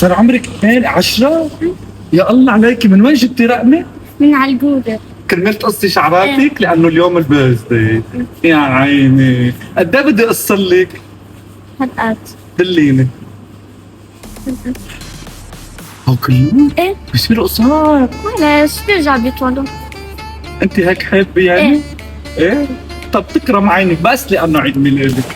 صار عمرك 10؟ يا الله عليكي، من وين جبتي رقمي؟ من على الجوجل. كرمال تقصي شعراتك لانه اليوم البيرثدي. يا عيني، قد ايه بدي اقصر لك؟ هالقد. دليني. هو كل يوم؟ ايه بصير قصار. معلش بيرجع بيطولوا. انت هيك حابه يعني؟ ايه. ايه؟ طب تكرم عينك بس لانه عيد ميلادك.